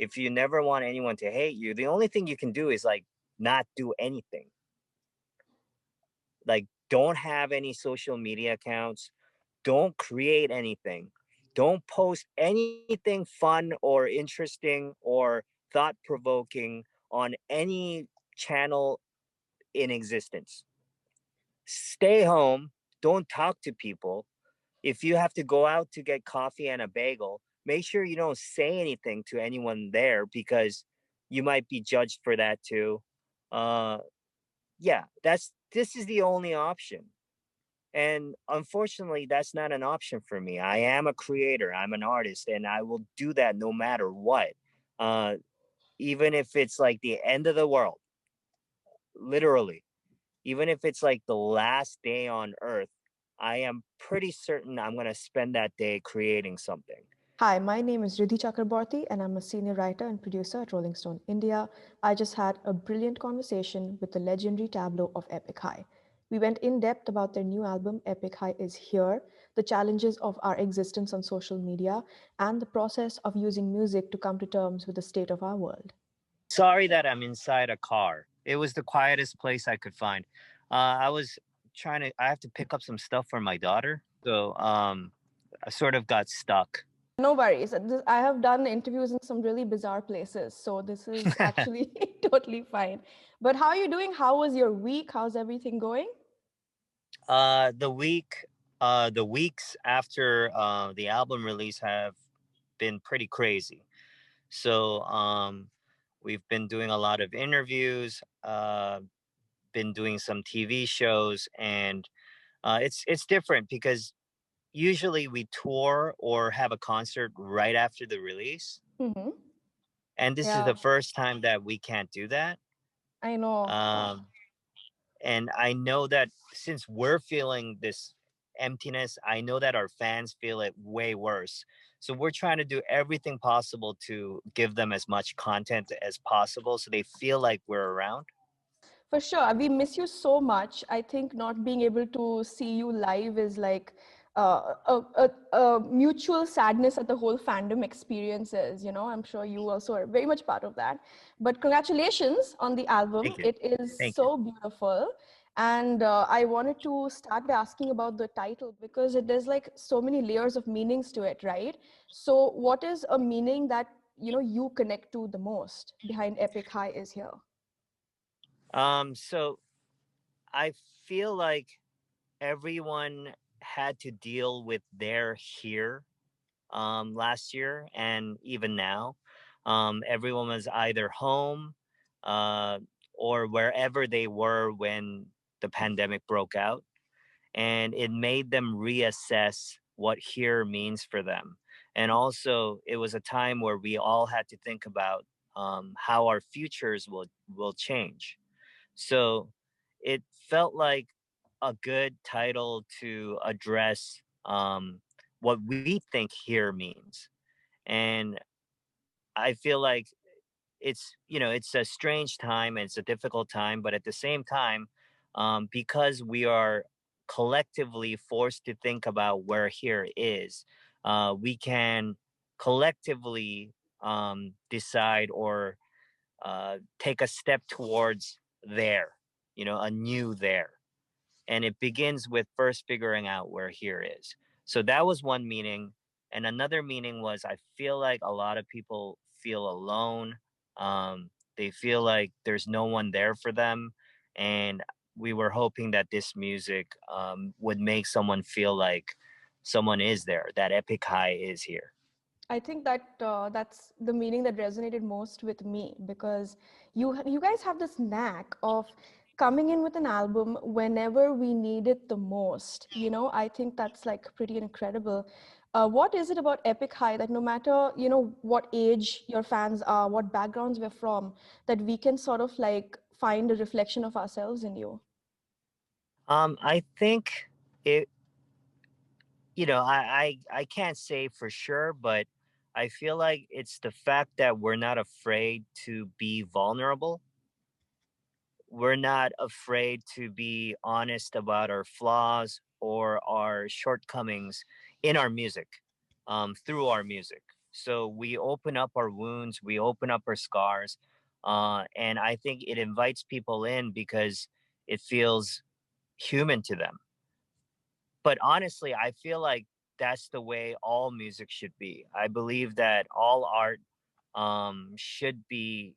if you never want anyone to hate you, the only thing you can do is like not do anything. Like, don't have any social media accounts, don't create anything, don't post anything fun or interesting or thought provoking on any channel in existence. Stay home, don't talk to people. If you have to go out to get coffee and a bagel, make sure you don't say anything to anyone there because you might be judged for that too. Uh, yeah, this is the only option. And unfortunately, that's not an option for me. I am a creator, I'm an artist, and I will do that no matter what. Uh, Even if it's like the end of the world, literally, even if it's like the last day on earth, I am pretty certain I'm going to spend that day creating something. Hi, my name is Riddhi Chakraborty, and I'm a senior writer and producer at Rolling Stone India. I just had a brilliant conversation with the legendary Tablo of Epic High. We went in depth about their new album, Epic High is Here, the challenges of our existence on social media, and the process of using music to come to terms with the state of our world. Sorry that I'm inside a car. It was the quietest place I could find. I was I have to pick up some stuff for my daughter. So I sort of got stuck. No worries. I have done interviews in some really bizarre places, so this is actually totally fine. But how are you doing? How was your week? How's everything going? uh, the week, the weeks after the album release have been pretty crazy. So we've been doing a lot of interviews, been doing some TV shows, and it's different because usually we tour or have a concert right after the release, Mm-hmm. and this is Yeah, the first time that we can't do that. I know. Um, and I know that since we're feeling this emptiness, I know that our fans feel it way worse. So we're trying to do everything possible to give them as much content as possible so they feel like we're around. For sure. We miss you so much. I think not being able to see you live is like a mutual sadness that the whole fandom experiences. I'm sure you also are very much part of that. But congratulations on the album. Thank you. It is Thank you. so beautiful. And I wanted to start by asking about the title because there's like so many layers of meanings to it, right? So what is a meaning that you connect to the most behind Epic High is Here? So I feel like everyone had to deal with their here last year and even now. Everyone was either home uh, or wherever they were when the pandemic broke out. And it made them reassess what here means for them. And also, it was a time where we all had to think about how our futures will change. So it felt like a good title to address what we think here means. And I feel like it's a strange time and it's a difficult time, but at the same time, because we are collectively forced to think about where here is, we can collectively decide or take a step towards there, a new there. And it begins with first figuring out where here is. So that was one meaning. And another meaning was I feel like a lot of people feel alone. They feel like there's no one there for them. And we were hoping that this music would make someone feel like someone is there, that epic high is here. I think that that's the meaning that resonated most with me because you guys have this knack of coming in with an album whenever we need it the most. I think that's like pretty incredible. What is it about Epic High that no matter what age your fans are, what backgrounds we're from, that we can sort of like find a reflection of ourselves in you? I think it, I can't say for sure, but I feel like it's the fact that we're not afraid to be vulnerable. We're not afraid to be honest about our flaws or our shortcomings in our music, through our music. So we open up our wounds, we open up our scars, and I think it invites people in because it feels human to them. But honestly, I feel like that's the way all music should be. I believe that all art should be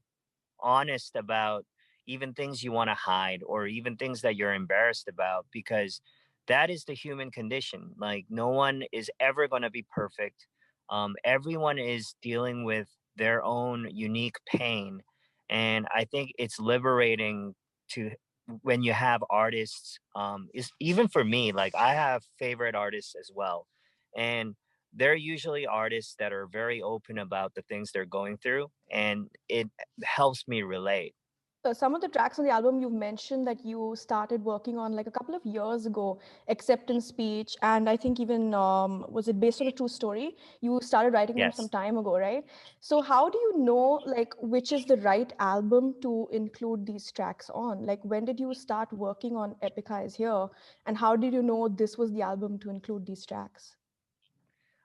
honest about even things you want to hide or even things that you're embarrassed about, because that is the human condition. Like, no one is ever going to be perfect. Everyone is dealing with their own unique pain. And I think it's liberating to when you have artists, is even for me, like I have favorite artists as well. And they're usually artists that are very open about the things they're going through, and it helps me relate. Some of the tracks on the album you've mentioned that you started working on like a couple of years ago, Acceptance Speech, and I think even was it based on a true story? You started writing them some Yes. time ago, right? So how do you know like which is the right album to include these tracks on? Like when did you start working on Epic Eyes here, and how did you know this was the album to include these tracks?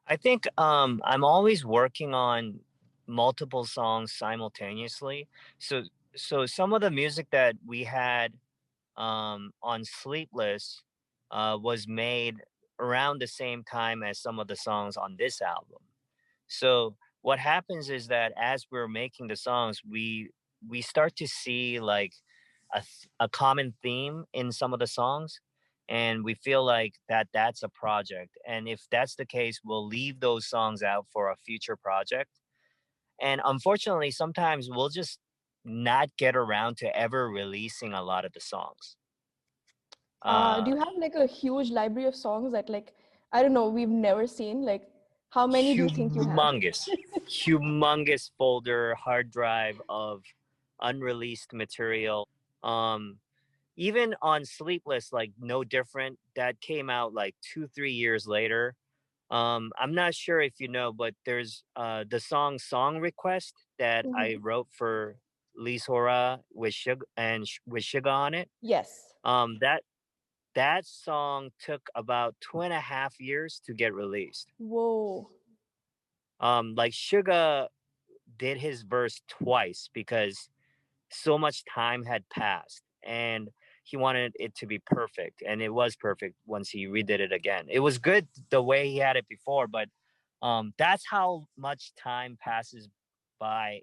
I think I'm always working on multiple songs simultaneously. So some of the music that we had on Sleepless was made around the same time as some of the songs on this album. So what happens is that as we're making the songs, we start to see like a common theme in some of the songs, and we feel like that's a project. And if that's the case, we'll leave those songs out for a future project. And unfortunately, sometimes we'll just not get around to ever releasing a lot of the songs. Do Uh, you have like a huge library of songs that like I don't know we've never seen? Like how many do you think you have? humongous, humongous folder hard drive of unreleased material. Um, Even on Sleepless, like no different. That came out like 2, 3 years later. I'm not sure if you know, but there's the song Request that I Mhm. wrote for Lee Sora with with Suga on it. Yes. That that song took about 2.5 years to get released. Whoa. Like Suga did his verse twice because so much time had passed, and he wanted it to be perfect, and it was perfect once he redid it again. It was good the way he had it before, but that's how much time passes by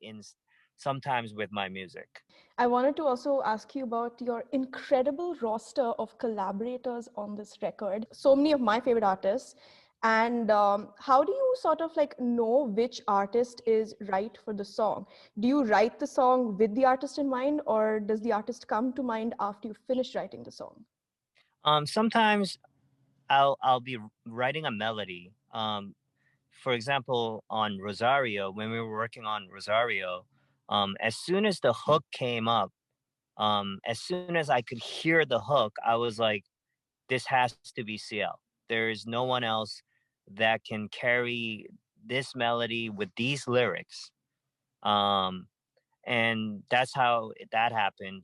sometimes with my music. I wanted to also ask you about your incredible roster of collaborators on this record. So many of my favorite artists. And how do you sort of like know which artist is right for the song? Do you write the song with the artist in mind, or does the artist come to mind after you finish writing the song? Sometimes I'll be writing a melody. For example, on Rosario, when we were working on Rosario, as soon as the hook came up, as soon as I could hear the hook, I was like, this has to be CL. There is no one else that can carry this melody with these lyrics. Um, and that's how that happened.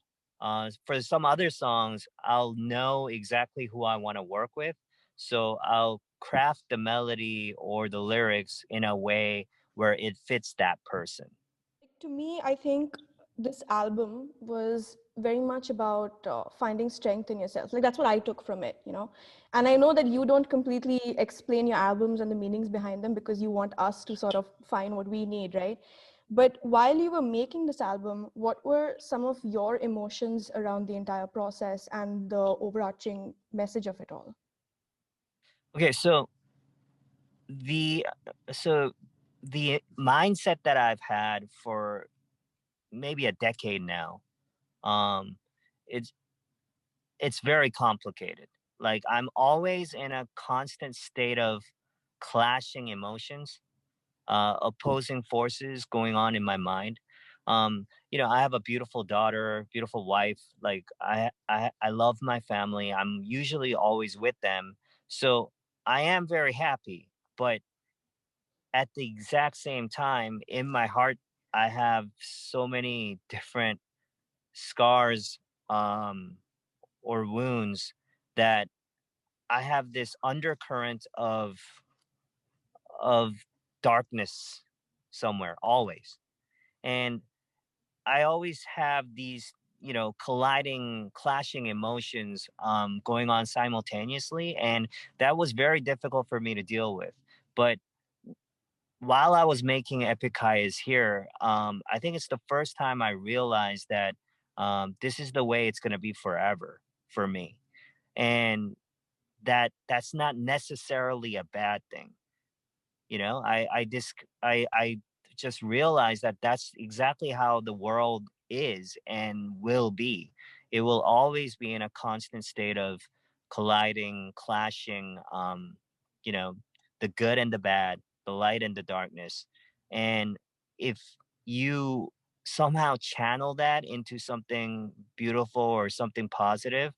For some other songs, I'll know exactly who I want to work with. So I'll craft the melody or the lyrics in a way where it fits that person. Like, to me, I think this album was very much about finding strength in yourself. Like that's what I took from it, you know. And I know that you don't completely explain your albums and the meanings behind them because you want us to sort of find what we need, right? But while you were making this album, what were some of your emotions around the entire process and the overarching message of it all? Okay, the so the mindset that I've had for maybe a decade now, um, it's it's very complicated. Like, I'm always in a constant state of clashing emotions, opposing forces going on in my mind. I have a beautiful daughter, beautiful wife. Like, I love my family. I'm usually always with them. So I am very happy, but at the exact same time, in my heart, I have so many different scars, um, or wounds, that I have this undercurrent of darkness. somewhere always. And I always have these, colliding, clashing emotions going on simultaneously. And that was very difficult for me to deal with. But while I was making Epic is here, I think it's the first time I realized that this is the way it's going to be forever for me. And that's not necessarily a bad thing. I just realized that that's exactly how the world is and will be. It will always be in a constant state of colliding, clashing, you know the good and the bad, the light and the darkness. And if you somehow channel that into something beautiful or something positive,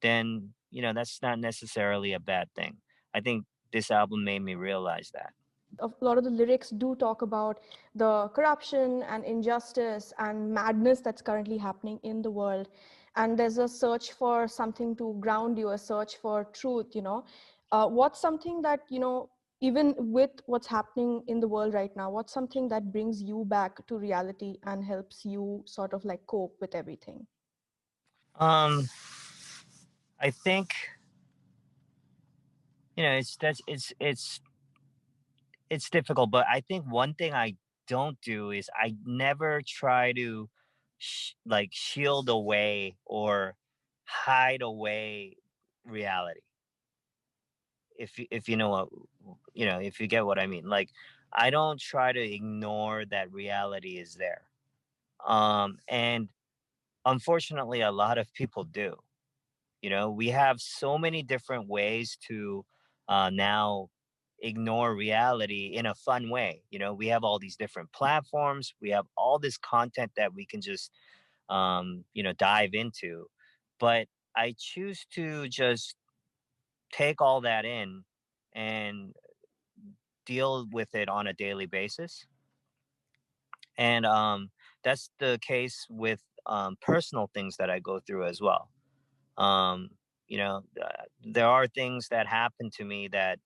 then that's not necessarily a bad thing. I think this album made me realize that. A lot of the lyrics do talk about the corruption and injustice and madness that's currently happening in the world. And there's a search for something to ground you, a search for truth. What's something that, even with what's happening in the world right now, what's something that brings you back to reality and helps you sort of like cope with everything? Um, I think it's difficult, but I think one thing I don't do is I never try to like shield away or hide away reality. If you know what if you get what I mean, like I don't try to ignore that reality is there. And unfortunately, a lot of people do. We have so many different ways to now ignore reality in a fun way. We have all these different platforms. We have all this content that we can just, dive into. But I choose to just take all that in and deal with it on a daily basis. And that's the case with personal things that I go through as well. um there are things that happen to me that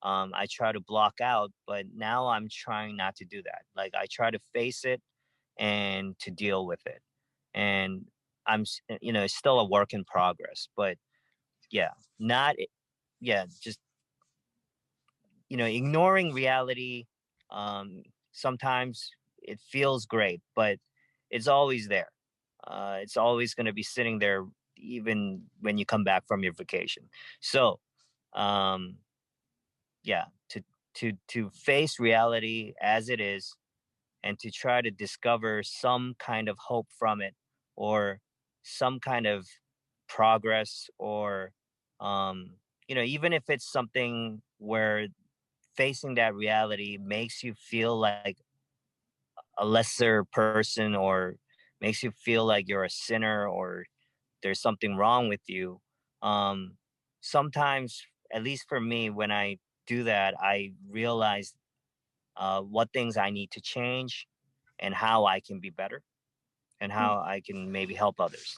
I try to block out, but now I'm trying not to do that. Like I try to face it and to deal with it. And it's still a work in progress, but yeah, not yeah, just ignoring reality. Sometimes it feels great, but it's always there. It's always going to be sitting there even when you come back from your vacation. So um yeah, to face reality as it is, and to try to discover some kind of hope from it, or some kind of progress, or even if it's something where facing that reality makes you feel like a lesser person, or makes you feel like you're a sinner, or there's something wrong with you. um Sometimes, at least for me, when I do that, I realize what things I need to change, and how I can be better, and Mm. how I can maybe help others.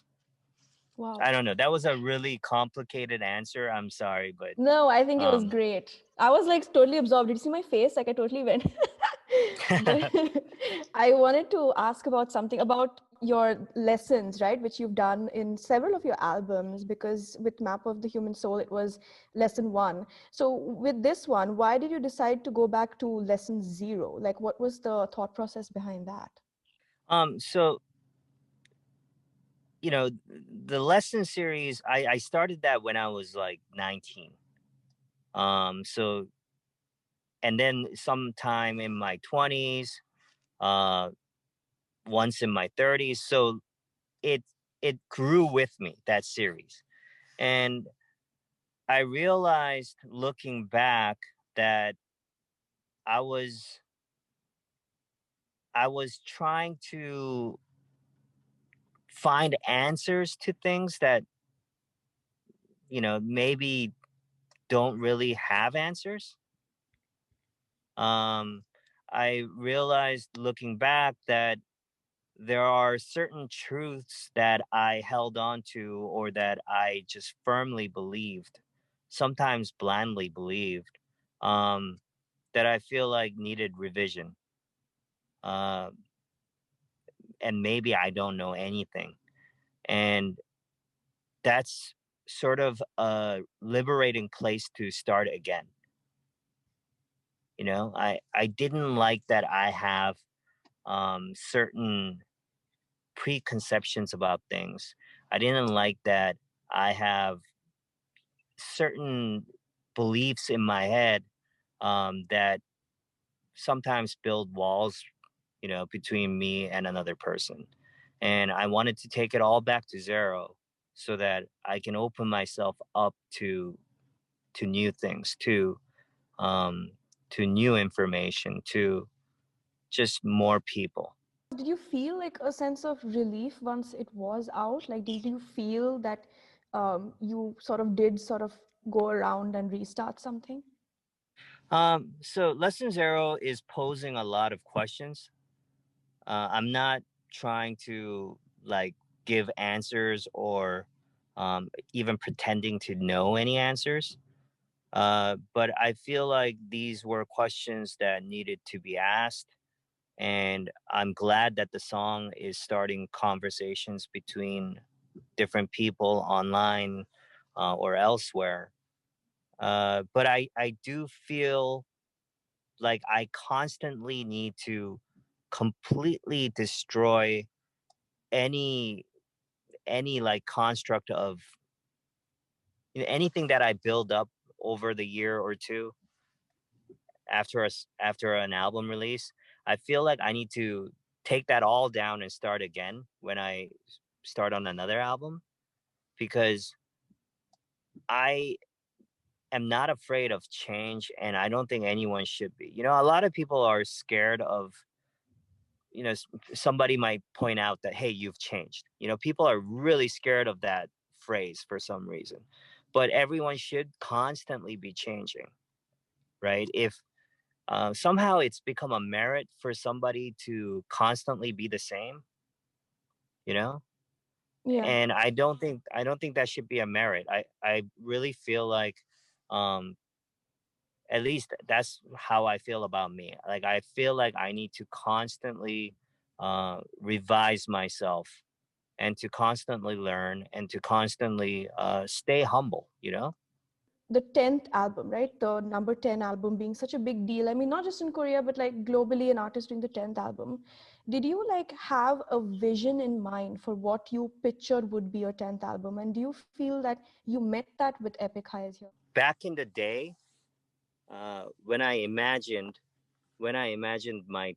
Wow. I don't know, that was a really complicated answer, I'm sorry, but No, I think it was um great. I was like totally absorbed. Did you see my face? Like I totally went. But I wanted to ask about something about your lessons, right? Which you've done in several of your albums, because with Map of the Human Soul, it was lesson one. So with this one, why did you decide to go back to lesson zero? Like what was the thought process behind that? so the lesson series, I started that when I was like 19. So, and then sometime in my 20s, uh once in my 30s. So it it grew with me, that series. And I realized, looking back, that I was I was trying to find answers to things that, maybe don't really have answers. Um, I realized, looking back, that there are certain truths that I held on to, or that I just firmly believed, sometimes blandly believed, um, that I feel like needed revision. uh, and maybe I don't know anything. And that's sort of a liberating place to start again. I didn't like that I have certain preconceptions about things. I didn't like that I have certain beliefs in my head that sometimes build walls, between me and another person. And I wanted to take it all back to zero so that I can open myself up to new things, um, to new information, to just more people. Did you feel like a sense of relief once it was out? Like, did you feel that you sort of did sort of go around and restart something? So Lesson Zero is posing a lot of questions. I'm not trying to like give answers or even pretending to know any answers. But I feel like these were questions that needed to be asked. And I'm glad that the song is starting conversations between different people online or elsewhere. But I do feel like I constantly need to completely destroy any any like construct of anything that I build up over the year or two after an album release. I feel like I need to take that all down and start again when I start on another album, because I am not afraid of change, and I don't think anyone should be. A lot of people are scared of, somebody might point out that, hey, you've changed. People are really scared of that phrase for some reason. But everyone should constantly be changing, right? If somehow it's become a merit for somebody to constantly be the same, you know, Yeah. and I don't think that should be a merit. I really feel like, um, at least that's how I feel about me. Like I feel like I need to constantly revise myself and to constantly learn and to constantly stay humble. The 10th album, right? The number 10 album being such a big deal. I mean, not just in Korea, but like globally, an artist doing the 10th album. Did you like have a vision in mind for what you pictured would be your 10th album? And do you feel that you met that with Epic High as here? Back in the day, when I imagined my,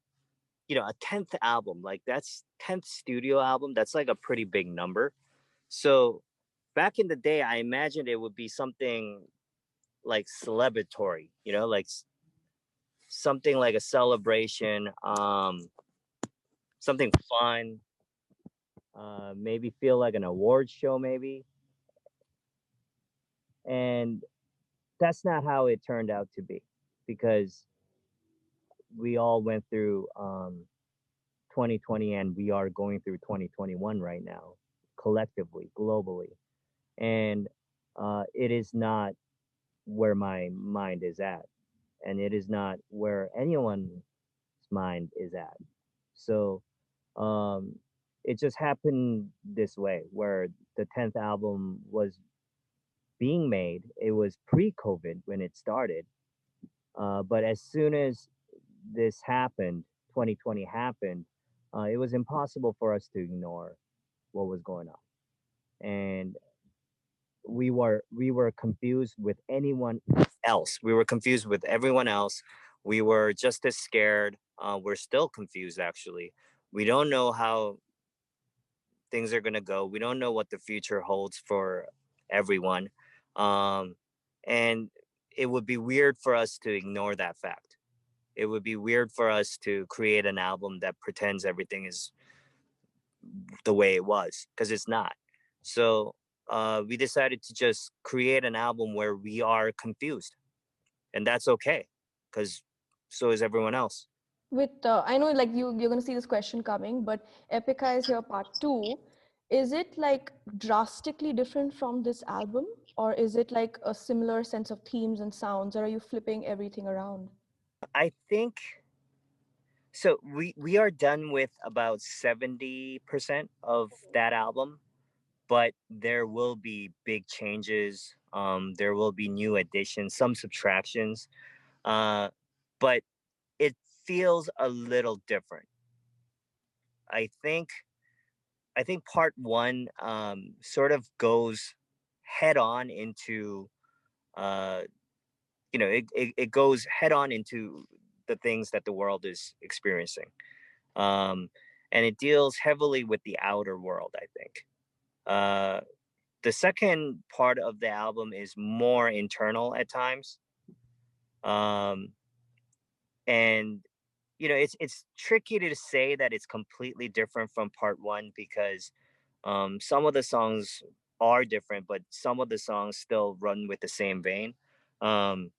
a 10th album, like that's 10th studio album, that's like a pretty big number. So back in the day, I imagined it would be something like celebratory, like something like a celebration, something fun, maybe feel like an award show, maybe. And that's not how it turned out to be, because we all went through 2020, and we are going through 2021 right now, collectively, globally. And it is not where my mind is at, and it is not where anyone's mind is at. So um, it just happened this way, where the 10th album was being made. It was pre-COVID when it started, but as soon as this happened, 2020 happened, it was impossible for us to ignore what was going on. And we were confused with anyone else. We were confused with everyone else. We were just as scared. We're still confused, actually. We don't know how things are going to go. We don't know what the future holds for everyone. Um, and it would be weird for us to ignore that fact. It would be weird for us to create an album that pretends everything is the way it was, because it's not. So we decided to just create an album where we are confused, and that's okay, because so is everyone else. With I know like you're gonna see this question coming, but Epica is here part two. Is it like drastically different from this album, or is it like a similar sense of themes and sounds, or are you flipping everything around? I think So we are done with about 70% of that album, but there will be big changes. There will be new additions, some subtractions, but it feels a little different. I think I think part one sort of goes head on into uh, it goes head on into the things that the world is experiencing, um, and it deals heavily with the outer world. I think the second part of the album is more internal at times, um, and it's tricky to say that it's completely different from part one because some of the songs are different, but some of the songs still run with the same vein. Um,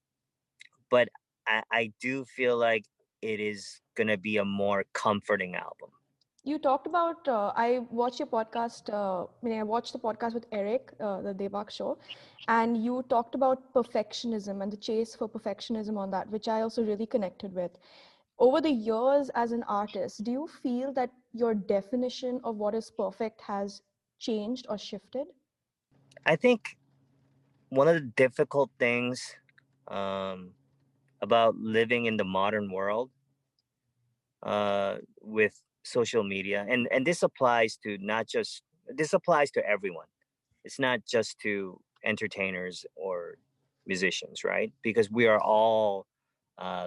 but I do feel like it is gonna be a more comforting album. You talked about, I watched your podcast, I watched the podcast with Eric, the Devak show, and you talked about perfectionism and the chase for perfectionism on that, which I also really connected with. Over the years as an artist, do you feel that your definition of what is perfect has changed or shifted? I think one of the difficult things um, about living in the modern world with social media, and this applies to not just this applies to everyone. It's not just to entertainers or musicians, right? Because we are all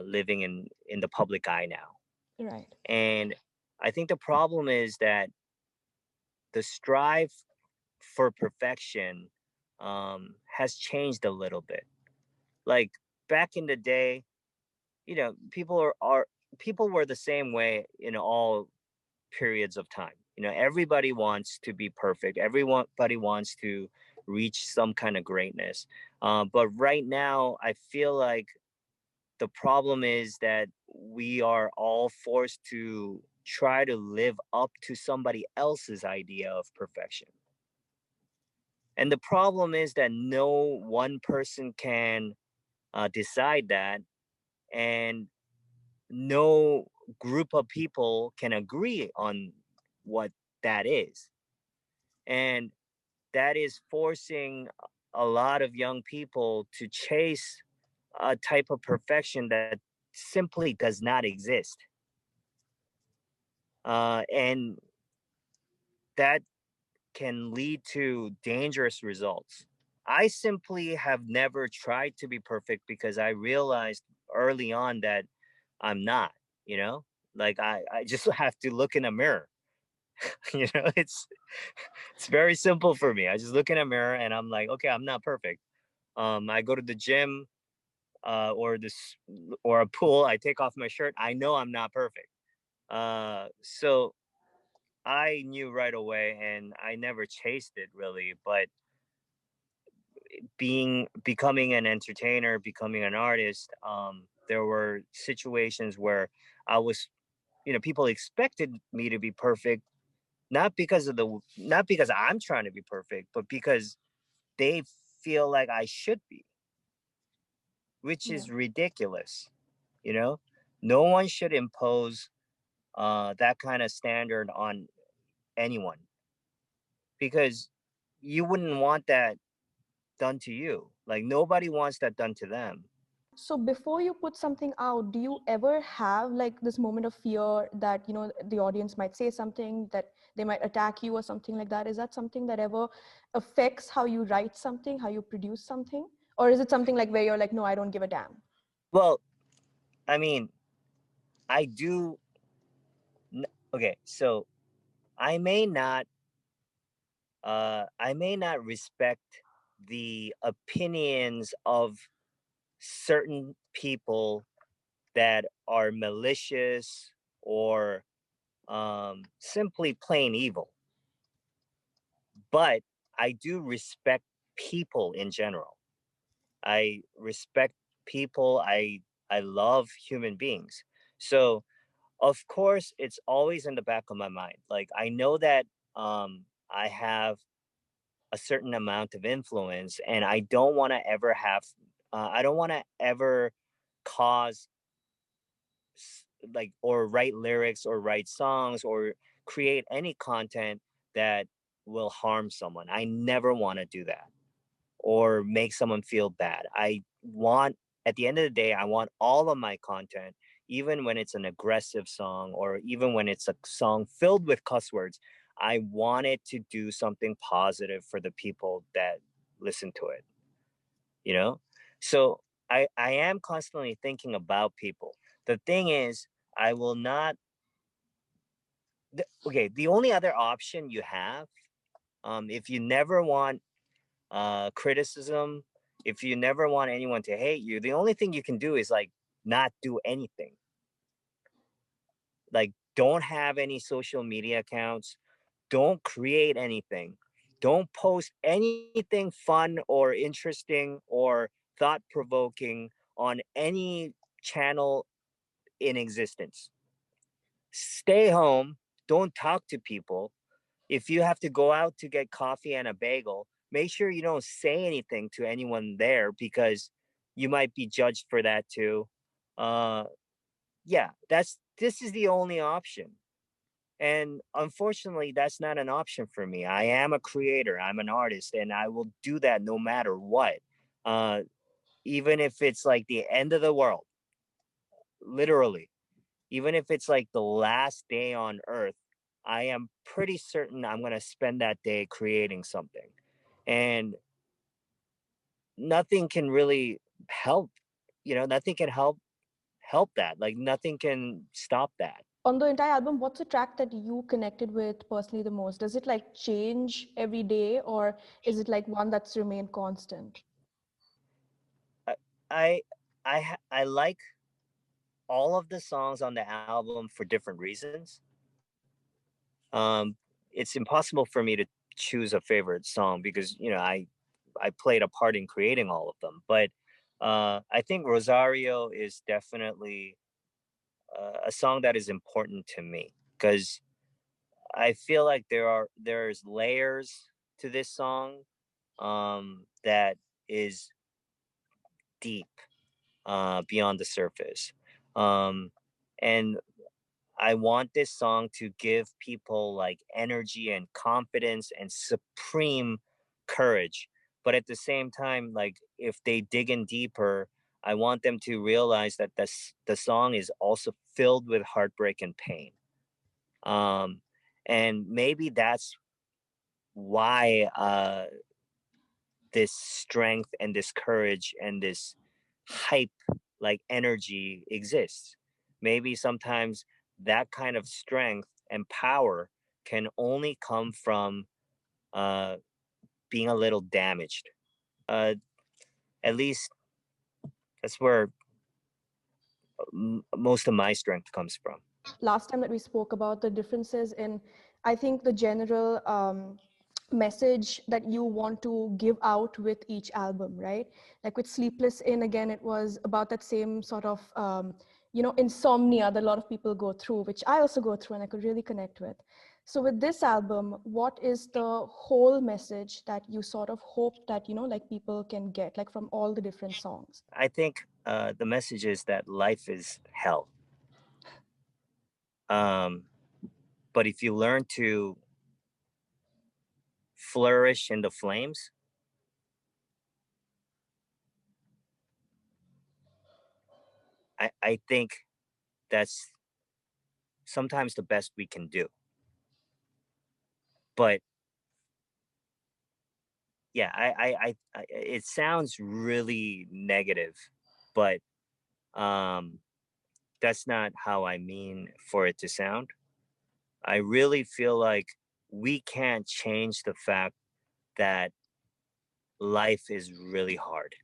living in the public eye now, Right. and I think the problem is that the strive for perfection has changed a little bit. Like back in the day, are people were the same way in all periods of time. Everybody wants to be perfect. Everybody wants to reach some kind of greatness. But right now, I feel like the problem is that we are all forced to try to live up to somebody else's idea of perfection. And the problem is that no one person can decide that, and no group of people can agree on what that is. And that is forcing a lot of young people to chase a type of perfection that simply does not exist. And that can lead to dangerous results. I simply have never tried to be perfect because I realized early on that I'm not, you know? Like I just have to look in a mirror. It's very simple for me. I just look in a mirror and I'm like, okay, I'm not perfect. I go to the gym or this or a pool. I take off my shirt. I know I'm not perfect. So I knew right away, and I never chased it really. But becoming an entertainer, becoming an artist, there were situations where I was, people expected me to be perfect, not because I'm trying to be perfect, but because they feel like I should be, which Yeah. is ridiculous. You know, no one should impose that kind of standard on anyone because you wouldn't want that done to you. Like nobody wants that done to them. So before you put something out, do you ever have like this moment of fear that, the audience might say something, that they might attack you or something like that? Is that something that ever affects how you write something, how you produce something? Or is it something like where you're like, no, I don't give a damn? Well, I mean, I do. Okay, so I may not. I may not respect the opinions of certain people that are malicious or simply plain evil. But I do respect people in general. I respect people. I love human beings. So of course, it's always in the back of my mind. Like I know that I have a certain amount of influence, and I don't want to ever have. I don't want to ever cause like, or write lyrics or write songs or create any content that will harm someone. I never want to do that or make someone feel bad. I want, at the end of the day, I want all of my content, even when it's an aggressive song or even when it's a song filled with cuss words, I want it to do something positive for the people that listen to it, you know? So I am constantly thinking about people. The thing is, I will not. Okay, the only other option you have, if you never want criticism, if you never want anyone to hate you, the only thing you can do is like not do anything. Like, don't have any social media accounts, don't create anything, don't post anything fun or interesting or thought provoking on any channel in existence. Stay home, don't talk to people. If you have to go out to get coffee and a bagel, make sure you don't say anything to anyone there because you might be judged for that too. Uh, yeah, this is the only option. And unfortunately, that's not an option for me. I am a creator, I'm an artist, and I will do that no matter what. Uh, Even if it's like the end of the world, literally, even if it's like the last day on earth, I am pretty certain I'm going to spend that day creating something. And nothing can really help, nothing can help that. Like nothing can stop that. On the entire album, what's a track that you connected with personally the most? Does it like change every day, or is it like one that's remained constant? I I I like all of the songs on the album for different reasons. It's impossible for me to choose a favorite song because I played a part in creating all of them. But I think Rosario is definitely a song that is important to me because I feel like there's layers to this song that is deep beyond the surface. Um, and I want this song to give people like energy and confidence and supreme courage. But at the same time, like if they dig in deeper, I want them to realize that the song is also filled with heartbreak and pain. Um, and maybe that's why this strength and this courage and this hype like energy exists. Maybe sometimes that kind of strength and power can only come from uh, being a little damaged. Uh, at least that's where most of my strength comes from. Last time that we spoke about the differences in, I think, the general message that you want to give out with each album, right? Like with Sleepless In, again, it was about that same sort of insomnia that a lot of people go through, which I also go through and I could really connect with. So with this album, what is the whole message that you sort of hope that like people can get, like from all the different songs? I think the message is that life is hell. Um, but if you learn to flourish in the flames, I think that's sometimes the best we can do. But yeah, it sounds really negative, but um, that's not how I mean for it to sound. I really feel like we can't change the fact that life is really hard.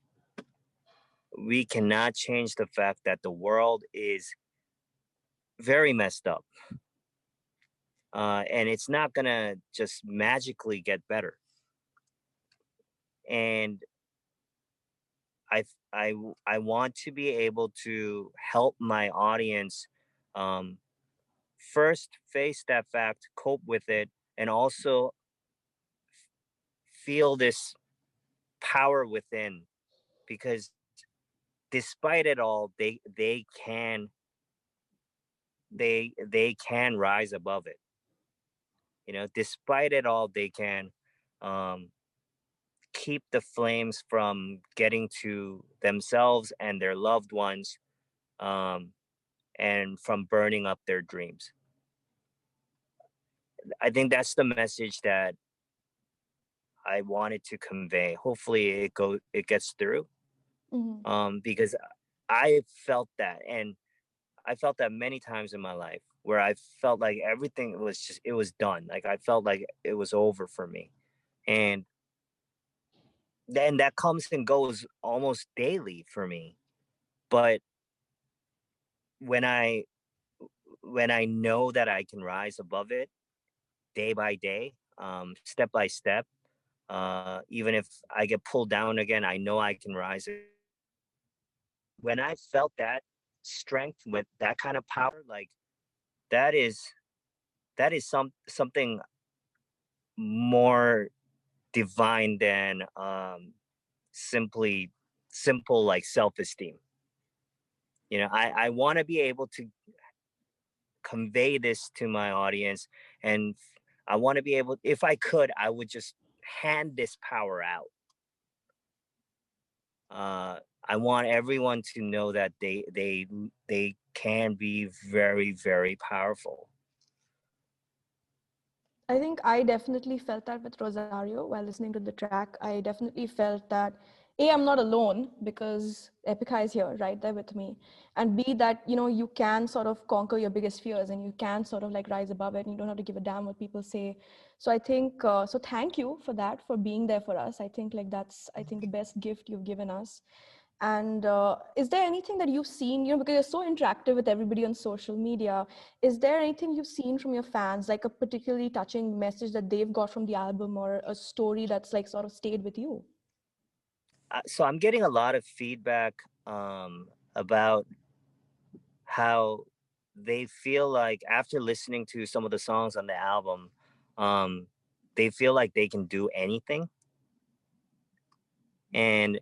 We cannot change the fact that the world is very messed up. And it's not gonna just magically get better. And I I want to be able to help my audience um, first face that fact, cope with it, and also feel this power within. Because despite it all, they can they can rise above it. Despite it all, they can um, keep the flames from getting to themselves and their loved ones, um, and from burning up their dreams. I think that's the message that I wanted to convey. Hopefully, it gets through, Hmm. because I felt that, and I felt that many times in my life where I felt like everything was just it was done. Like I felt like it was over for me, and then that comes and goes almost daily for me. But when I when I know that I can rise above it day by day, step by step, even if I get pulled down again, I know I can rise again. When I felt that strength with that kind of power, like that is something more divine than simply simple like self-esteem. I want to be able to convey this to my audience, and I want to be able, if I could, I would just hand this power out. I want everyone to know that they can be very, very powerful. I think I definitely felt that with Rosario while listening to the track. I definitely felt that A, I'm not alone because Epica is here right there with me. And B, that you can sort of conquer your biggest fears and you can sort of like rise above it and you don't have to give a damn what people say. So I think so thank you for that, for being there for us. I think like that's I think the best gift you've given us. And is there anything that you've seen, because you're so interactive with everybody on social media, is there anything you've seen from your fans, like a particularly touching message that they've got from the album or a story that's like sort of stayed with you? So I'm getting a lot of feedback about how they feel like after listening to some of the songs on the album, um, they feel like they can do anything. And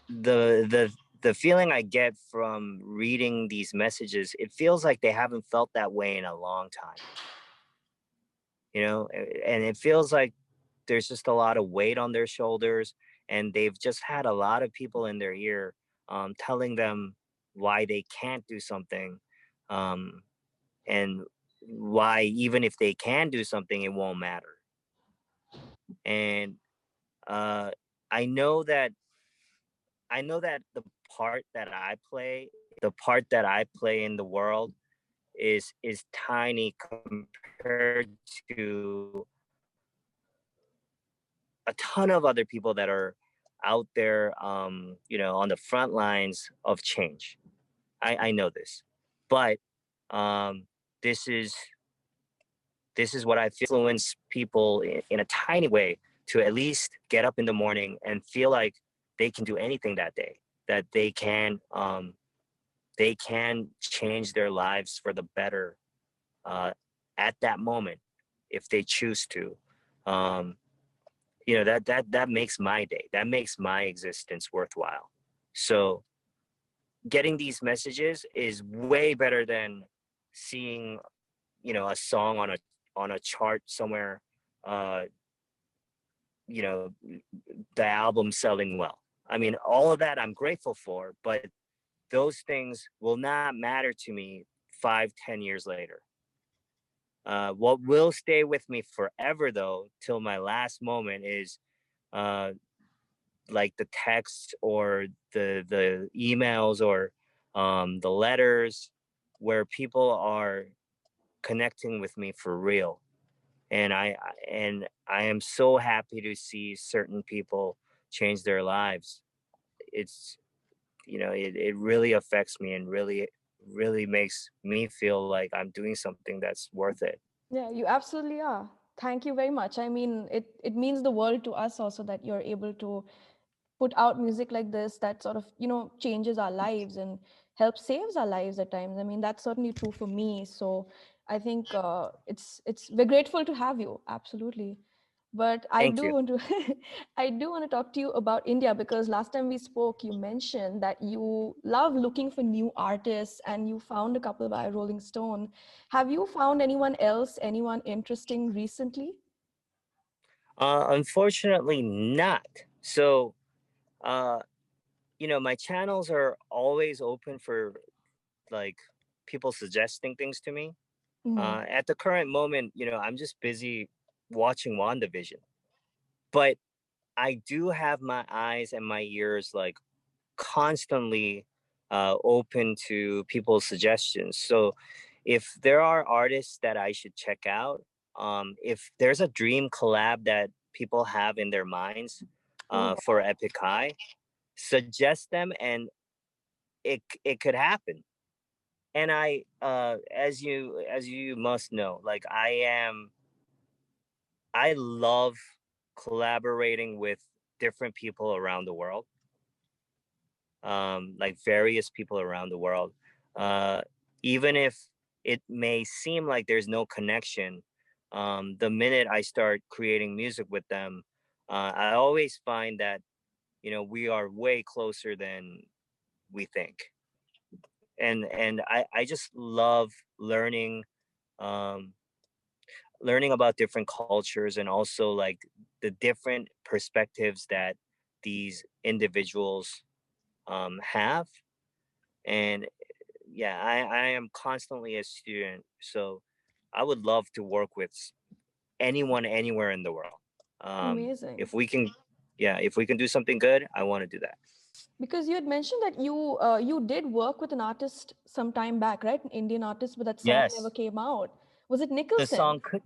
the feeling I get from reading these messages, it feels like they haven't felt that way in a long time. And it feels like there's just a lot of weight on their shoulders, and they've just had a lot of people in their ear, telling them why they can't do something, um, and why even if they can do something, it won't matter. And uh, I know that the part that I play, the part that I play in the world, is tiny compared to a ton of other people that are out there, on the front lines of change. I know this, but um, this is what I feel influence people in a tiny way to at least get up in the morning and feel like they can do anything that day. That they can change their lives for the better, uh, at that moment if they choose to. Um, that makes my day. That makes my existence worthwhile. So getting these messages is way better than seeing a song on a chart somewhere, uh you know the album selling well. I mean, all of that I'm grateful for, but those things will not matter to me 5-10 years later. What will stay with me forever, though, till my last moment, is uh like the texts or the emails or the letters where people are connecting with me for real. And I am so happy to see certain people change their lives. It's it really affects me and really makes me feel like I'm doing something that's worth it. Yeah, you absolutely are. Thank you very much. I mean, it means the world to us also that you're able to put out music like this that sort of changes our lives and helps saves our lives at times. I mean, that's certainly true for me. So I think it's we're grateful to have you. Absolutely. But I Thank do you. want to I do want to talk to you about India, because last time we spoke, you mentioned that you love looking for new artists and you found a couple by Rolling Stone. Have you found anyone else, anyone interesting recently? Unfortunately, not. So, uh, my channels are always open for like people suggesting things to me. Mm. At the current moment, I'm just busy watching WandaVision, but I do have my eyes and my ears like constantly open to people's suggestions. So if there are artists that I should check out, if there's a dream collab that people have in their minds Oh, for wow. Epic High, suggest them, and it could happen. And as you must know, like I love collaborating with different people around the world, like various people around the world. Uh, Even if it may seem like there's no connection, the minute I start creating music with them, I always find that we are way closer than we think. And I just love learning, um, learning about different cultures, and also like the different perspectives that these individuals have. And yeah, I am constantly a student, so I would love to work with anyone anywhere in the world. Amazing. If we can, yeah, if we can do something good, I want to do that. Because you had mentioned that you did work with an artist some time back, right? An Indian artist, but that song never Yes, came out. Was it the Nicholson? song could.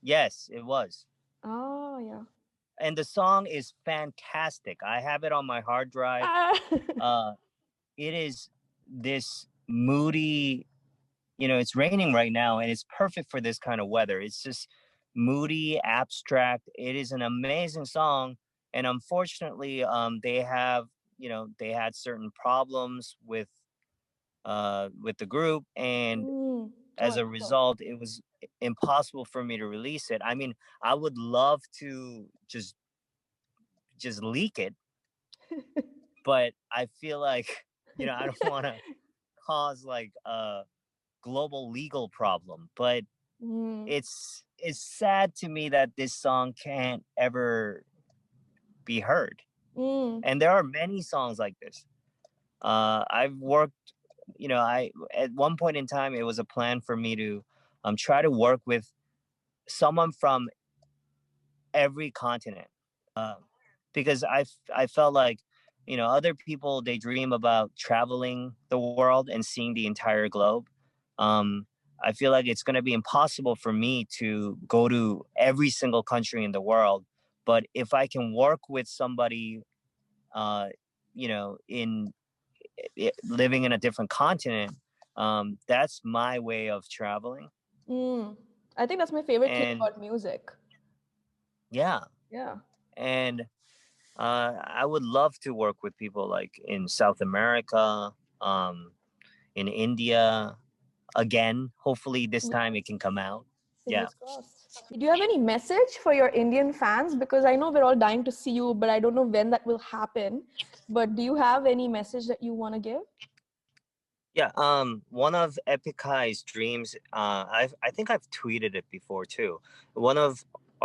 Yes, it was, Oh, yeah. and the song is fantastic. I have it on my hard drive. Ah. Uh, it is this moody. It's raining right now, and it's perfect for this kind of weather. It's just moody, abstract. It is an amazing song, and unfortunately, they had certain problems with the group, and Mm. Oh, as I'm a so. result, it was impossible for me to release it. I mean, I would love to just leak it, but I feel like I don't want to cause like a global legal problem. But Mm. it's sad to me that this song can't ever be heard. Mm. And there are many songs like this. I've worked, I at one point in time it was a plan for me to try to work with someone from every continent. Uh, because I felt like other people, they dream about traveling the world and seeing the entire globe. um I feel like it's going to be impossible for me to go to every single country in the world, but if I can work with somebody uh in living in a different continent, that's my way of traveling. Mm. I think that's my favorite thing And about music. yeah, Yeah. and I would love to work with people like in South America, um, in India. Again, hopefully this time Yes. it can come out. Yeah. Fingers crossed. Do you have any message for your Indian fans? Because I know we're all dying to see you, but I don't know when that will happen. But do you have any message that you want to give? Yeah. One of Epicai's dreams, I think I've tweeted it before too. One of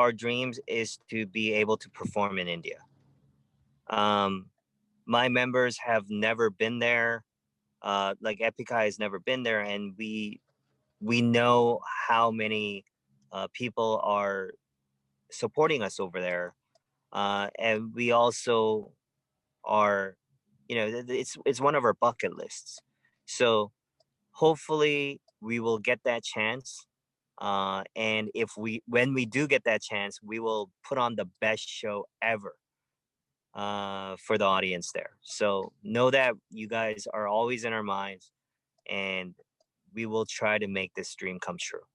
our dreams is to be able to perform in India. Um, my members have never been there. Like Epicai has never been there, and we know how many people are supporting us over there, and we also are, it's one of our bucket lists. So hopefully we will get that chance, and if we when we do get that chance, we will put on the best show ever for the audience there. So know that you guys are always in our minds, and we will try to make this dream come true.